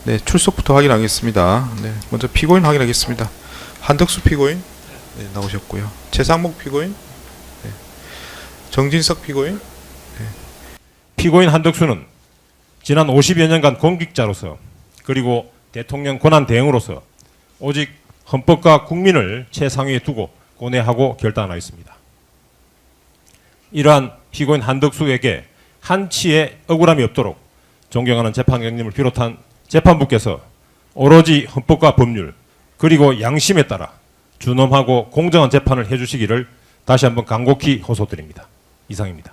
네, 출석부터 확인하겠습니다. 네, 먼저 피고인 확인하겠습니다. 한덕수 피고인 네, 나오셨고요. 최상목 피고인, 네, 정진석 피고인. 피고인 한덕수는 지난 50여 년간 공직자로서 그리고 대통령 권한 대행으로서 오직 헌법과 국민을 최상위에 두고 고뇌하고 결단하였습니다. 이러한 피고인 한덕수에게 한치의 억울함이 없도록 존경하는 재판장님을 비롯한 재판부께서 오로지 헌법과 법률 그리고 양심에 따라 준엄하고 공정한 재판을 해주시기를 다시 한번 간곡히 호소드립니다. 이상입니다.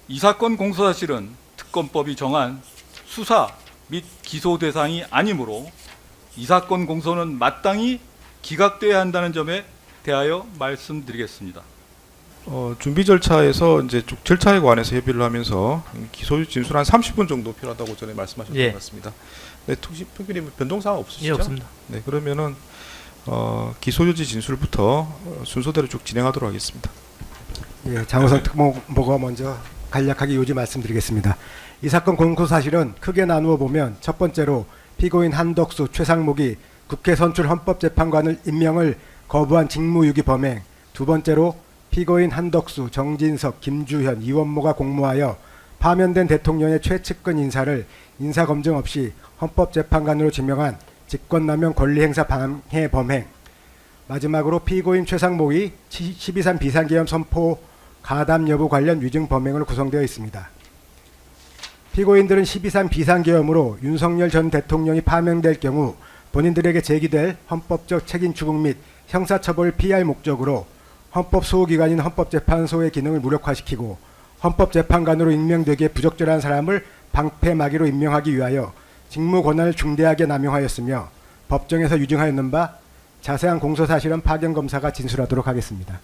이 사건 공소사실은 특검법이 정한 수사 및 기소 대상이 아니므로 이 사건 공소는 마땅히 기각돼야 한다는 점에 대하여 말씀드리겠습니다. 준비 절차에서 이제 쭉 절차에 관해서 협의를 하면서 기소 진술 한 30분 정도 필요하다고 전에 말씀하셨던 예. 것 같습니다. 네, 특히 평균이 변동 사항 없으시죠? 예, 없습니다. 네, 그러면은 기소유지 진술부터 순서대로 쭉 진행하도록 하겠습니다. 예, 장우석 특보가 먼저 간략하게 요지 말씀드리겠습니다. 이 사건 공소 사실은 크게 나누어 보면 첫 번째로 피고인 한덕수, 최상목이 국회 선출 헌법재판관을 임명을 거부한 직무유기 범행, 두 번째로 피고인 한덕수, 정진석, 김주현, 이원모가 공모하여 파면된 대통령의 최측근 인사를 인사검증 없이 헌법재판관으로 지명한 직권남용 권리행사 방해 범행, 마지막으로 피고인 최상목이 12.3 비상계엄 선포 가담 여부 관련 위증 범행으로 구성되어 있습니다. 피고인들은 12.3 비상계엄으로 윤석열 전 대통령이 파면될 경우 본인들에게 제기될 헌법적 책임 추궁 및 형사처벌을 피할 목적으로 헌법 소호기관인 헌법재판소의 기능을 무력화시키고 헌법재판관으로 임명되기에 부적절한 사람을 방패막이로 임명하기 위하여 직무 권한을 중대하게 남용하였으며 법정에서 유증하였는 바 자세한 공소사실은 파견검사가 진술하도록 하겠습니다.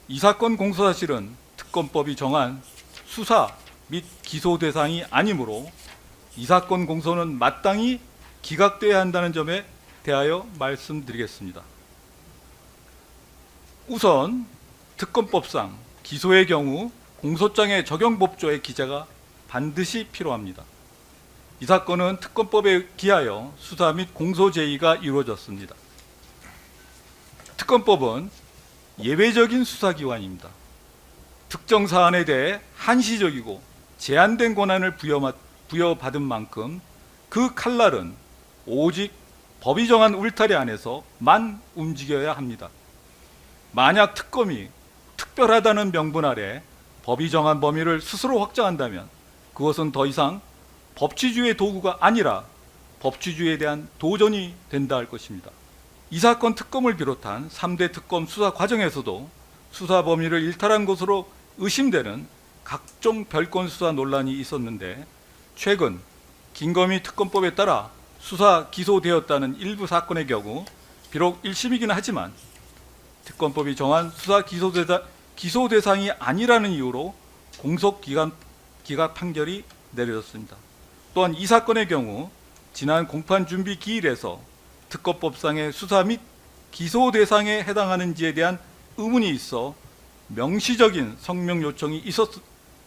이 사건 공소사실은 특검법이 정한 수사 및 기소 대상이 아니므로 이 사건 공소는 마땅히 기각돼야 한다는 점에 대하여 말씀드리겠습니다. 우선 특검법상 기소의 경우 공소장의 적용법조의 기재가 반드시 필요합니다. 이 사건은 특검법에 기하여 수사 및 공소 제의가 이루어졌습니다. 특검법은 예외적인 수사기관입니다. 특정 사안에 대해 한시적이고 제한된 권한을 부여받은 만큼 그 칼날은 오직 법이 정한 울타리 안에서만 움직여야 합니다. 만약 특검이 특별하다는 명분 아래 법이 정한 범위를 스스로 확정한다면 그것은 더 이상 법치주의의 도구가 아니라 법치주의에 대한 도전이 된다 할 것입니다. 이 사건 특검을 비롯한 3대 특검 수사 과정에서도 수사 범위를 일탈한 것으로 의심되는 각종 별건 수사 논란이 있었는데 최근 김건희 특검법에 따라 수사 기소되었다는 일부 사건의 경우 비록 1심이긴 하지만 특검법이 정한 수사 기소 대상이 아니라는 이유로 공소 기각 판결이 내려졌습니다. 또한 이 사건의 경우 지난 공판 준비 기일에서 특검법상의 수사 및 기소 대상에 해당하는지에 대한 의문이 있어 명시적인 성명 요청이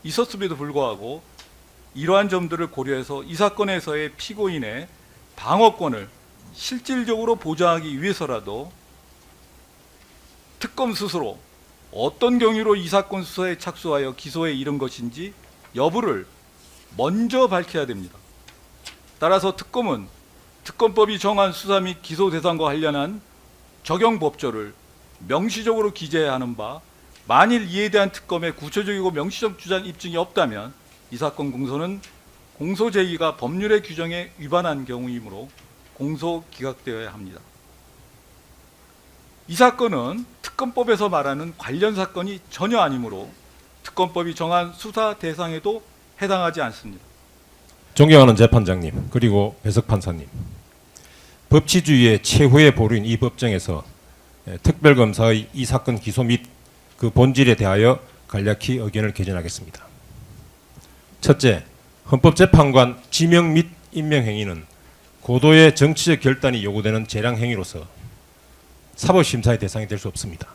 있었음에도 불구하고 이러한 점들을 고려해서 이 사건에서의 피고인의 방어권을 실질적으로 보장하기 위해서라도 특검 스스로 어떤 경위로 이 사건 수사에 착수하여 기소에 이른 것인지 여부를 먼저 밝혀야 됩니다. 따라서 특검은 특검법이 정한 수사 및 기소 대상과 관련한 적용 법조를 명시적으로 기재하는 바 만일 이에 대한 특검의 구체적이고 명시적 주장 입증이 없다면 이 사건 공소는 공소 제의가 법률의 규정에 위반한 경우이므로 공소 기각되어야 합니다. 이 사건은 특검법에서 말하는 관련 사건이 전혀 아니므로 특검법이 정한 수사 대상에도 해당하지 않습니다. 존경하는 재판장님 그리고 배석 판사님, 법치주의의 최후의 보루인 이 법정에서 특별검사의 이 사건 기소 및 그 본질에 대하여 간략히 의견을 개진하겠습니다. 첫째, 헌법재판관 지명 및 임명 행위는 고도의 정치적 결단이 요구되는 재량 행위로서 사법심사의 대상이 될 수 없습니다.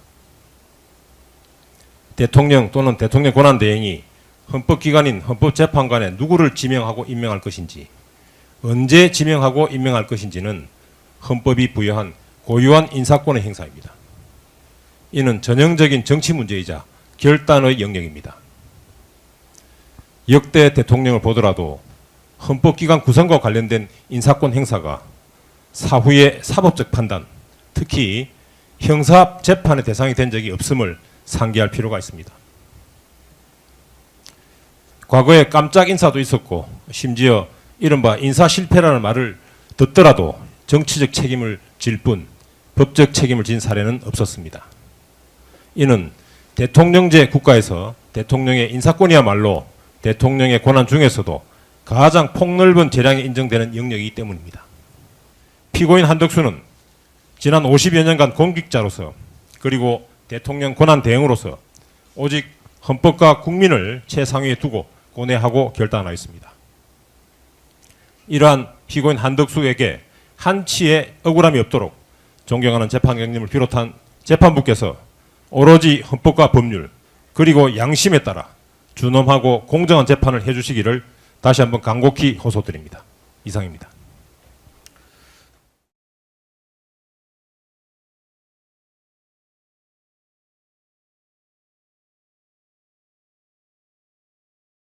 대통령 또는 대통령 권한대행이 헌법기관인 헌법재판관에 누구를 지명하고 임명할 것인지, 언제 지명하고 임명할 것인지는 헌법이 부여한 고유한 인사권의 행사입니다. 이는 전형적인 정치 문제이자 결단의 영역입니다. 역대 대통령을 보더라도 헌법기관 구성과 관련된 인사권 행사가 사후의 사법적 판단, 특히 형사 재판의 대상이 된 적이 없음을 상기할 필요가 있습니다. 과거에 깜짝 인사도 있었고 심지어 이른바 인사 실패라는 말을 듣더라도 정치적 책임을 질 뿐 법적 책임을 진 사례는 없었습니다. 이는 대통령제 국가에서 대통령의 인사권이야말로 대통령의 권한 중에서도 가장 폭넓은 재량이 인정되는 영역이기 때문입니다. 피고인 한덕수는 지난 50여 년간 공직자로서 그리고 대통령 권한 대행으로서 오직 헌법과 국민을 최상위에 두고 고뇌하고 결단하였습니다. 이러한 피고인 한덕수에게 한치의 억울함이 없도록 존경하는 재판장님을 비롯한 재판부께서 오로지 헌법과 법률 그리고 양심에 따라 준엄하고 공정한 재판을 해주시기를 다시 한번 간곡히 호소드립니다. 이상입니다.